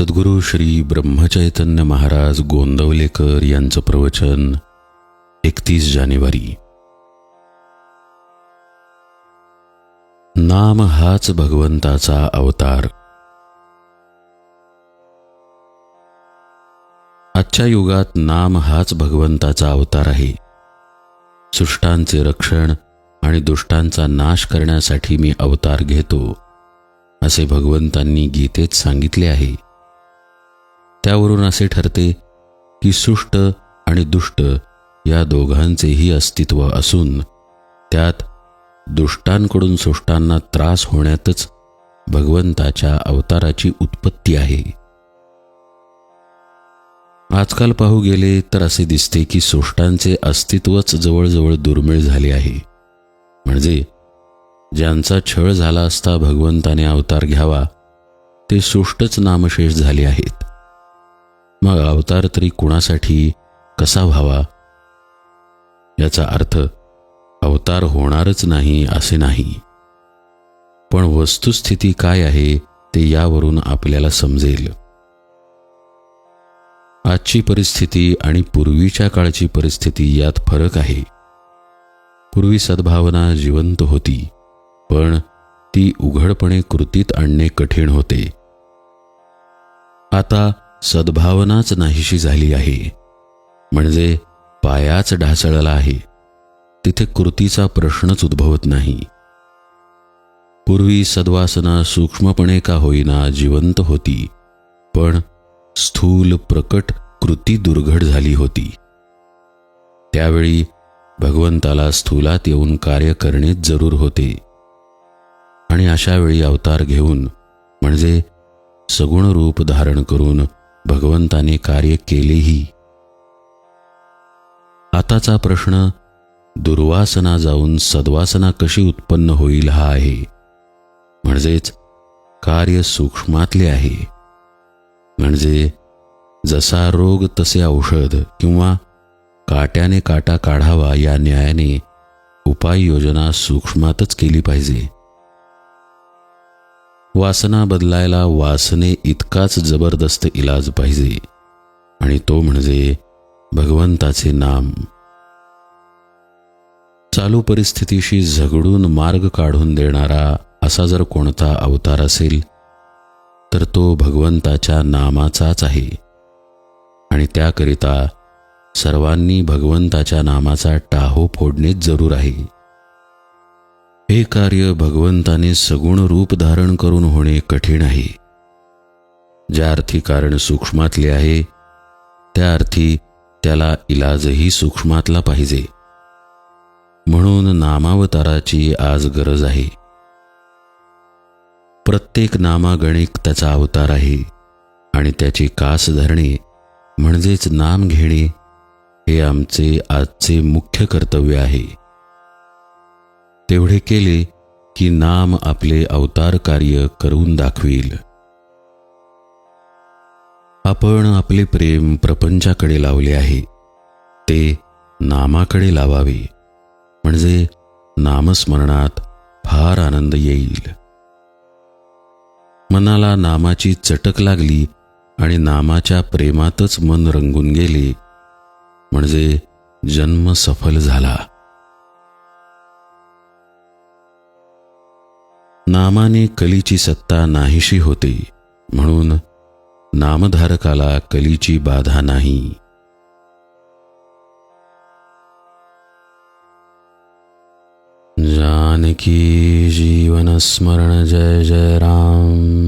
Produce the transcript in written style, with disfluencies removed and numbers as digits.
सद्गुरू श्री ब्रह्मचैतन्य महाराज गोंदवलेकर यांचं प्रवचन 31 जानेवारी। नाम हाच भगवंताचा अवतार। आजच्या युगात नाम हाच भगवंताचा अवतार आहे। सुष्टांचे रक्षण आणि दुष्टांचा नाश करण्यासाठी मी अवतार घेतो, असे भगवंतांनी गीतेत सांगितले आहे। त्यावरून असे ठरते की सुष्ट आणि दुष्ट या दोघांचेही अस्तित्व असून त्यात दुष्टांकडून सुष्टांना त्रास होण्यातच भगवंताच्या अवताराची उत्पत्ती आहे। आजकाल पाहू गेले तर असे दिसते की सुष्टांचे अस्तित्वच जवळजवळ दुर्मिळ झाले आहे। म्हणजे ज्यांचा छळ झाला असता भगवंताने अवतार घ्यावा ते सुष्टच नामशेष झाले आहेत। मग अवतार तरी कुणासाठी कसा व्हावा? याचा अर्थ अवतार होणारच नाही असे नाही, पण वस्तुस्थिती काय आहे ते यावरून आपल्याला समजेल। आजची परिस्थिती आणि पूर्वीच्या काळची परिस्थिती यात फरक आहे। पूर्वी सद्भावना जिवंत होती, पण ती उघडपणे कृतीत आणणे कठीण होते। आता सद्भावनाच नाहीशी झाली आहे, म्हणजे पायाच ढासळला आहे, तिथे कृतीचा प्रश्नच उद्भवत नाही। पूर्वी सद्वासना सूक्ष्मपणे का होईना जिवंत होती, पण स्थूल प्रकट कृती दुर्घड झाली होती। त्यावेळी भगवंताला स्थूलात येऊन कार्य करणेच जरूर होते, आणि अशा वेळी अवतार घेऊन म्हणजे सगुण रूप धारण करून भगवंताने कार्य केलेही। आताचा प्रश्न दुर्वासना जाऊन सद्वासना कशी उत्पन्न होईल हा आहे। म्हणजेच कार्य सूक्ष्मातले आहे। म्हणजे जसा रोग तसे औषध किंवा काट्याने काटा काढावा या न्यायाने उपाययोजना सूक्ष्मातच केली पाहिजे। वासना बदलायला वासने इतकाच जबरदस्त इलाज पाहिजे, आणि तो म्हणजे भगवंताचे नाम। चालू परिस्थितीशी झगडून मार्ग काढून देणारा असा जर कोणता अवतार असेल तर तो भगवंताच्या नामाचाच आहे, आणि त्याकरिता सर्वांनी भगवंताच्या नामाचा टाहो फोडणेच जरूर आहे। हे कार्य भगवंताने सगुण रूप धारण करून होणे कठीण आहे। ज्या अर्थी कारण सूक्ष्मातले आहे त्या अर्थी त्याला इलाजही सूक्ष्मातला पाहिजे। म्हणून नामावताराची आज गरज आहे। प्रत्येक नामागणिक त्याचा अवतार आहे, आणि त्याची कास धरणे म्हणजेच नाम घेणे हे आमचे आजचे मुख्य कर्तव्य आहे। तेवढे केले की नाम आपले अवतार कार्य करून दाखवील। आपण आपले प्रेम प्रपंचाकडे लावले आहे, ते नामाकडे लावावे, म्हणजे नामस्मरणात फार आनंद येईल। मनाला नामाची चटक लागली आणि नामाच्या प्रेमातच मन रंगून गेले, म्हणजे जन्म सफल झाला। नामाने कलीची सत्ता नाहीशी होते, म्हणून नामधारकाला कलीची बाधा नाही। जानकी जीवन स्मरण जय जय राम।